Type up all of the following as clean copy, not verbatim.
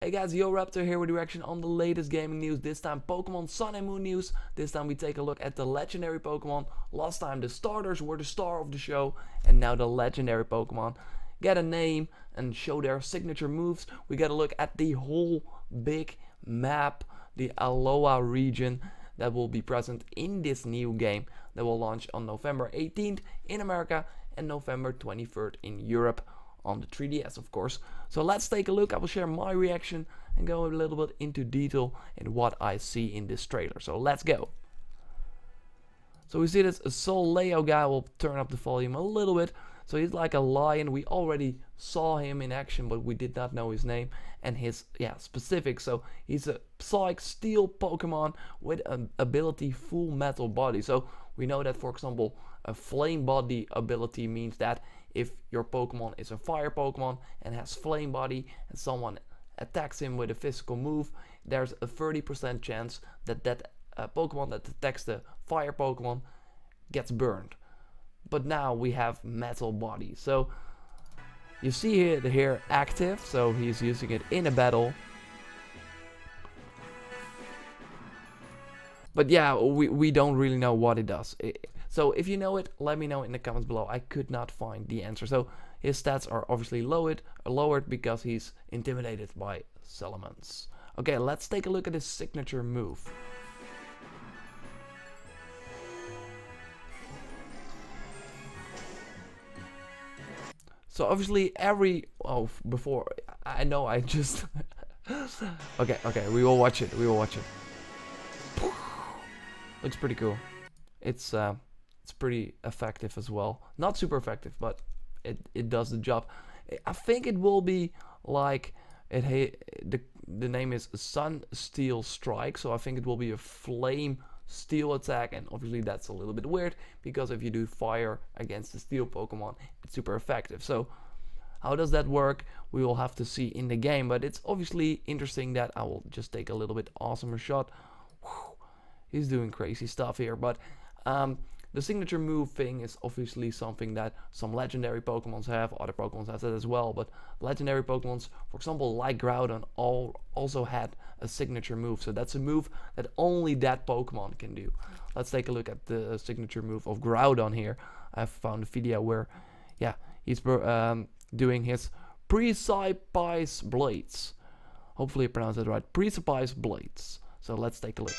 Hey guys, JorRaptor here with a reaction on the latest gaming news. This time Pokemon Sun and Moon news. This time we take a look at the legendary Pokemon. Last time the starters were the star of the show, and now the legendary Pokemon get a name and show their signature moves. We get a look at the whole big map, the Alola region that will be present in this new game that will launch on November 18th in America and November 23rd in Europe. On the 3DS, of course. So let's take a look. I will share my reaction and go a little bit into detail in what I see in this trailer. So let's go. So we see this Solgaleo guy. Will turn up the volume a little bit. So he's like a lion. We already saw him in action, but we did not know his name and his specifics. So he's a Psychic Steel Pokemon with an ability Full Metal Body. So we know that, for example, a Flame Body ability means that if your Pokemon is a fire Pokemon and has Flame Body and someone attacks him with a physical move, there's a 30% chance that Pokemon that attacks the fire Pokemon gets burned. But now we have Metal Body. So you see it here active, so he's using it in a battle. But yeah, we don't really know what it does. So if you know it, let me know in the comments below. I could not find the answer. So his stats are obviously lowered because he's intimidated by Salamence. Okay, let's take a look at his signature move. So obviously before I know I just okay, we will watch it. Looks pretty cool. It's pretty effective as well. Not super effective, but it does the job. I think it will be like the name is Sun Steel Strike, so I think it will be a flame steel attack, and obviously that's a little bit weird because if you do fire against the steel Pokemon, it's super effective. So how does that work? We will have to see in the game, but it's obviously interesting that I will just take a little bit awesomer shot. Whew, he's doing crazy stuff here, but the signature move thing is obviously something that some legendary Pokemons have. Other Pokemons have that as well, but legendary Pokemons, for example, like Groudon, also had a signature move. So that's a move that only that Pokemon can do. Let's take a look at the signature move of Groudon here. I found a video where, he's doing his Precipice Blades. Hopefully I pronounced it right. Precipice Blades. So let's take a look.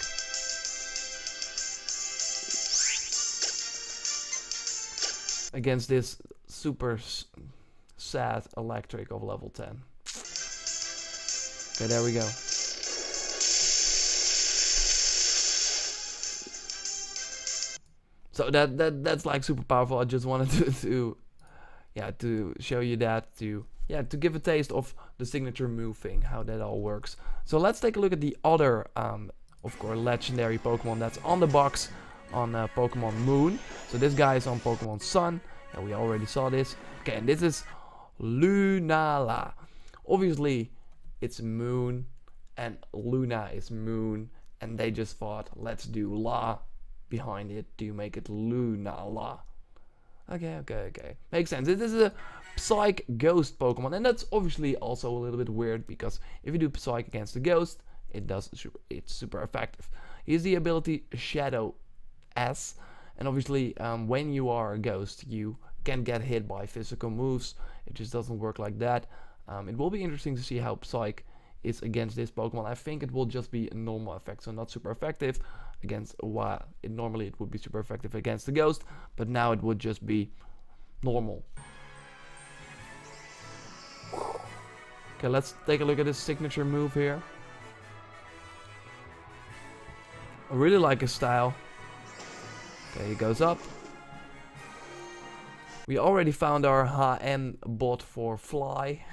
Against this super sad electric of level 10. Okay, there we go. So that's like super powerful. I just wanted to show you that, to give a taste of the signature move thing, how that all works. So let's take a look at the other of course legendary Pokemon that's on the box on Pokemon Moon. So this guy is on Pokemon Sun, and we already saw this. Okay, and this is Lunala. Obviously it's Moon and Luna is Moon, and they just thought, let's do La behind it to make it Lunala. Okay, makes sense. This is a Psych Ghost Pokemon, and that's obviously also a little bit weird because if you do Psych against the Ghost, it's super effective. Here's the ability Shadow S, and obviously when you are a ghost, you can get hit by physical moves. It just doesn't work like that. It will be interesting to see how Psych is against this Pokemon. I think it will just be a normal effect, so not super effective against normally it would be super effective against the ghost, but now it would just be normal. Okay, let's take a look at his signature move here. I really like his style. Okay, he goes up. We already found our HN bot for Fly.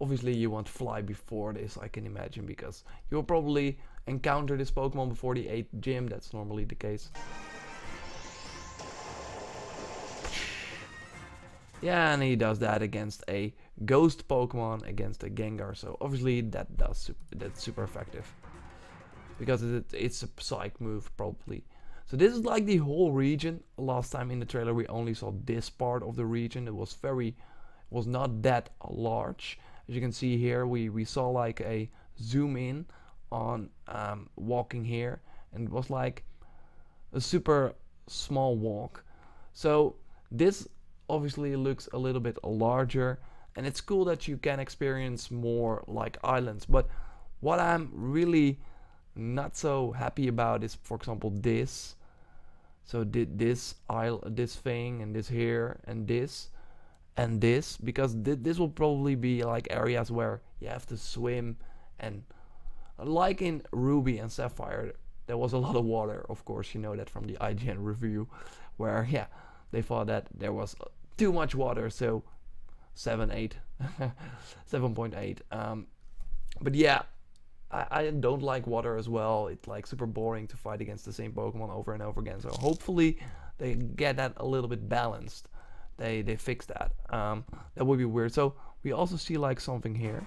Obviously you want Fly before this, I can imagine, because you'll probably encounter this Pokemon before the 8th gym. That's normally the case. Yeah, and he does that against a ghost Pokemon, against a Gengar. So obviously that's super effective because it's a Psych move probably. So this is like the whole region. Last time in the trailer we only saw this part of the region. It was not that large. As As you can see here, we saw like a zoom in on walking here, and it was like a super small walk. So this obviously looks a little bit larger, and it's cool that you can experience more like islands. But what I'm really not so happy about is, for example, this. So this this thing, and this here, and this, because this will probably be like areas where you have to swim, and like in Ruby and Sapphire, there was a lot of water. Of course, you know that from the IGN review, where yeah, they thought that there was too much water, so 7.8 7.8. But yeah, I don't like water as well. It's like super boring to fight against the same Pokemon over and over again. So hopefully they get that a little bit balanced. They fix that. That would be weird. So we also see like something here.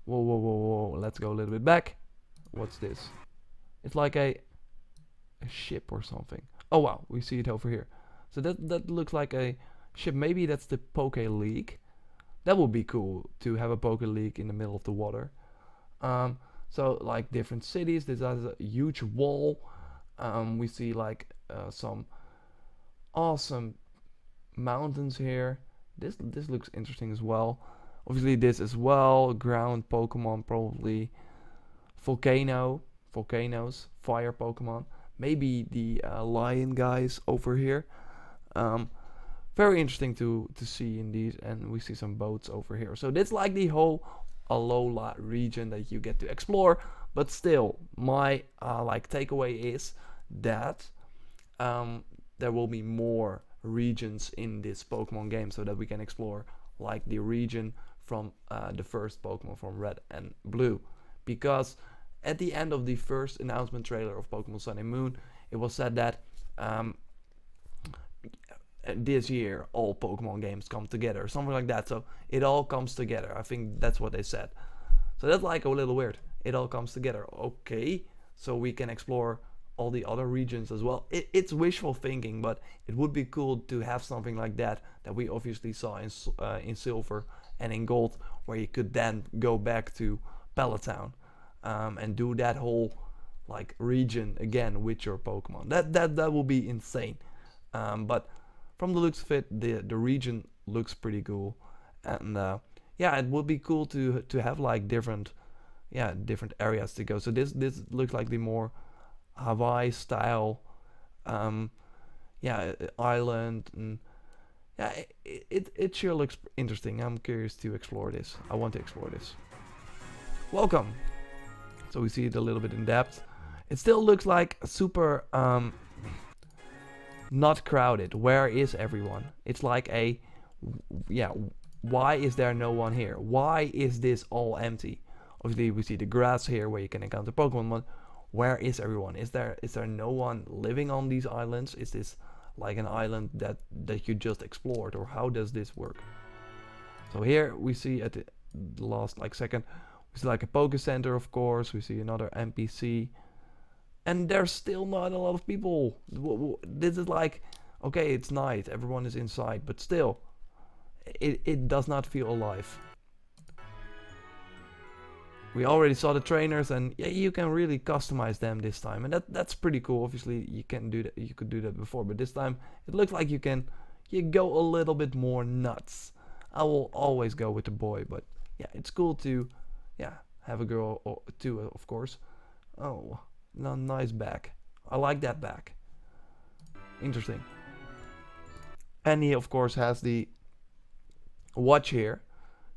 Whoa, whoa, whoa, whoa. Let's go a little bit back. What's this? It's like a ship or something. Oh wow, we see it over here. So that looks like a ship. Maybe that's the Poke League. That would be cool to have a Poke League in the middle of the water. So like different cities. This has a huge wall. We see like some awesome mountains here. This looks interesting as well. Obviously this as well. Ground Pokemon, probably volcanoes, fire Pokemon. Maybe the lion guys over here. Very interesting to see indeed. And we see some boats over here. So that's like the whole Alola region that you get to explore. But still, my like takeaway is that there will be more regions in this Pokemon game, so that we can explore like the region from the first Pokemon from Red and Blue. Because at the end of the first announcement trailer of Pokemon Sun and Moon, it was said that this year all Pokemon games come together, something like that. So it all comes together. I think that's what they said. So that's like a little weird. It all comes together. Okay, so we can explore all the other regions as well. It's wishful thinking, but it would be cool to have something like that we obviously saw in Silver and in Gold, where you could then go back to Pallet and do that whole like region again with your Pokemon. That will be insane. But from the looks of it, the region looks pretty cool, and yeah, it would be cool to have like different areas to go. So this looks like the more Hawaii style island, and yeah, it sure looks interesting. I'm curious to explore this. I want to explore this. Welcome. So we see it a little bit in depth. It still looks like super not crowded. Where is everyone? It's like a why is there no one here? Why is this all empty? Obviously we see the grass here where you can encounter Pokemon, but where is everyone? Is there no one living on these islands? Is this like an island that you just explored, or how does this work? So here we see at the last like second, we see like a Poke Center, of course. We see another NPC, and there's still not a lot of people. This is like, okay, it's night, everyone is inside, but still, it does not feel alive. We already saw the trainers, and yeah, you can really customize them this time, and that's pretty cool. Obviously, you can do that. You could do that before, but this time it looks like you go a little bit more nuts. I will always go with the boy, but yeah, it's cool to have a girl or two, of course. Oh, nice back. I like that back. Interesting. And he of course has the watch here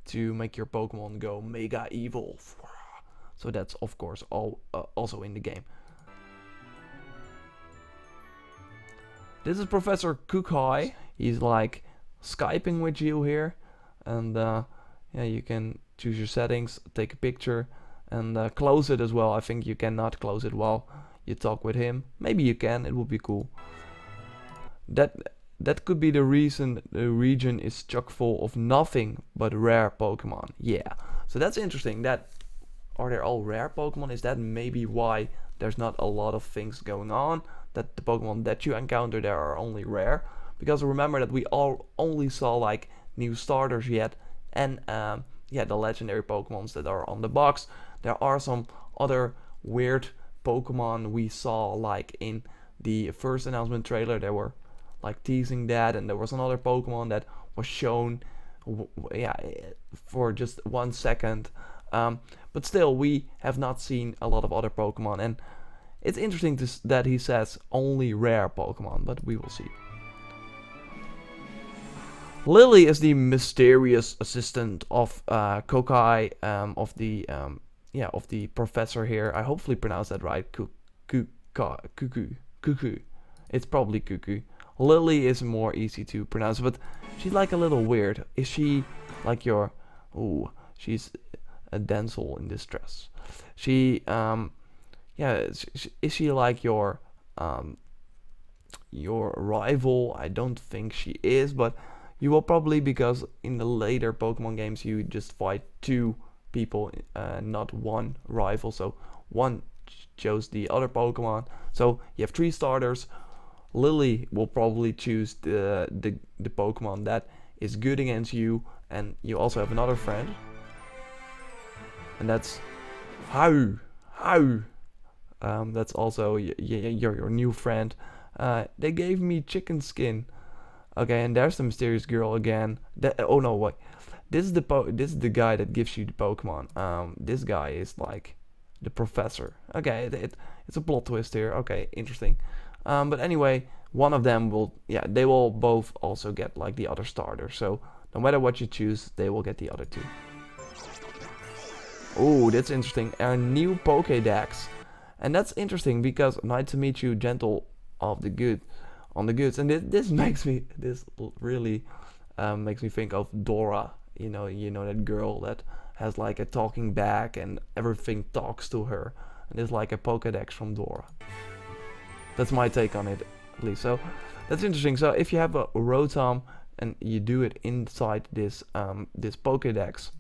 to make your Pokemon go mega evil. So that's of course also in the game. This is Professor Kukai. He's like Skyping with you here, and yeah, you can choose your settings, take a picture, and close it as well. I think you cannot close it while you talk with him. Maybe you can. It would be cool. That could be the reason the region is chock full of nothing but rare Pokemon. Yeah, so that's interesting. Are they all rare Pokemon? Is that maybe why there's not a lot of things going on? That the Pokemon that you encounter there are only rare? Because remember that we all only saw like new starters yet and yeah, the legendary Pokemons that are on the box. There are some other weird Pokemon we saw, like in the first announcement trailer. They were like teasing that, and there was another Pokemon that was shown, yeah, for just 1 second. But still, we have not seen a lot of other Pokemon, and it's interesting that he says only rare Pokemon, but we will see. Lily is the mysterious assistant of Kokai, of the professor here. I hopefully pronounced that right. Cuckoo. It's probably Cuckoo. Lily is more easy to pronounce, but she's like a little weird. Is she like your... Ooh, she's a damsel in distress. She, yeah, is she like your rival? I don't think she is, but you will probably, because in the later Pokemon games you just fight 2 people, not 1 rival. So one chose the other Pokemon. So you have 3 starters. Lily will probably choose the Pokemon that is good against you, and you also have another friend, and that's How. That's also your new friend. They gave me chicken skin. Okay, and there's the mysterious girl again. Oh no, wait. This is the guy that gives you the Pokemon. This guy is like the professor. Okay, it's a plot twist here. Okay, interesting. But anyway, one of them will, yeah, they will both also get like the other starter. So no matter what you choose, they will get the other 2. Oh, that's interesting. A new Pokédex. And that's interesting because nice to meet you, gentle of the good, on the goods. And this really makes me think of Dora. You know that girl that has like a talking bag and everything talks to her. And it's like a Pokédex from Dora. That's my take on it, at least. So that's interesting. So if you have a Rotom and you do it inside this this Pokédex,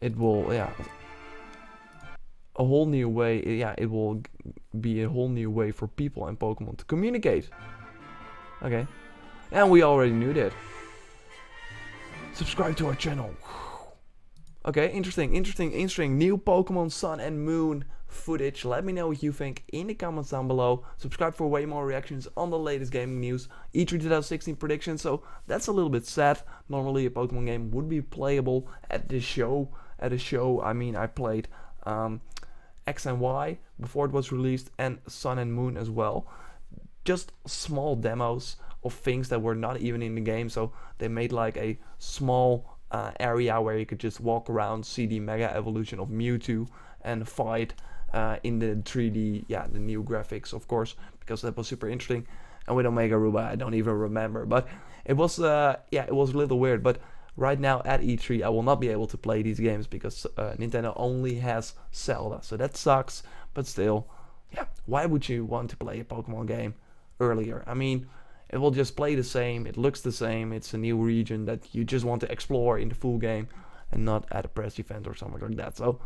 it will, yeah, a whole new way. Yeah, it will be a whole new way for people and Pokemon to communicate. Okay, and we already knew that. Subscribe to our channel. Okay, interesting. New Pokemon Sun and Moon footage. Let me know what you think in the comments down below. Subscribe for way more reactions on the latest gaming news. E3 2016 predictions. So that's a little bit sad. Normally a Pokemon game would be playable at the show. At a show, I mean, I played X and Y before it was released, and Sun and Moon as well. Just small demos of things that were not even in the game. So they made like a small area where you could just walk around, see the Mega Evolution of Mewtwo, and fight in the 3D, yeah, the new graphics, of course, because that was super interesting. And with Omega Ruba, I don't even remember, but it was, yeah, it was a little weird. But right now at E3, I will not be able to play these games because Nintendo only has Zelda, so that sucks. But still, yeah, why would you want to play a Pokemon game earlier? I mean, it will just play the same, it looks the same, it's a new region that you just want to explore in the full game and not at a press event or something like that. So,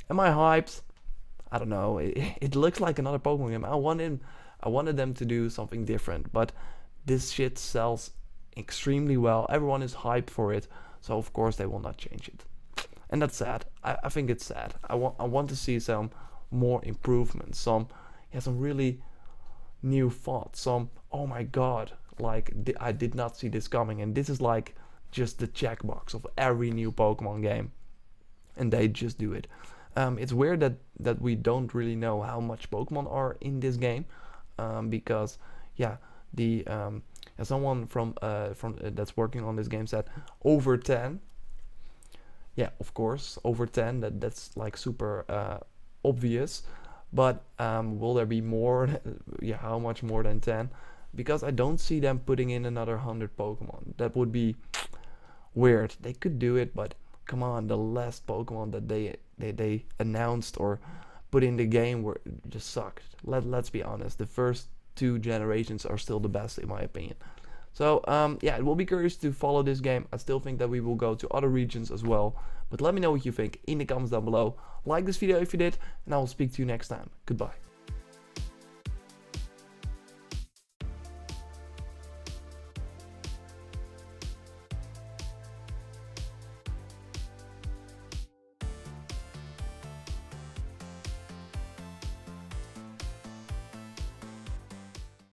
am I hyped? I don't know, it looks like another Pokemon game. I wanted them to do something different, but this shit sells extremely well. Everyone is hyped for it, so of course they will not change it. And that's sad. I think it's sad. I want to see some more improvements, some really new thoughts, some, oh my god, like I did not see this coming, and this is like just the checkbox of every new Pokemon game, and they just do it. It's weird that we don't really know how much Pokemon are in this game, because yeah, the someone from that's working on this game said over 10. Yeah, of course, over 10. That's like super obvious. But will there be more? Yeah, how much more than 10? Because I don't see them putting in another 100 Pokemon. That would be weird. They could do it, but come on, the last Pokemon that they announced or put in the game were just sucked. Let's be honest. The first 2 generations are still the best in my opinion. So yeah, it will be curious to follow this game. I still think that we will go to other regions as well. But let me know what you think in the comments down below. Like this video if you did, and I will speak to you next time. Goodbye.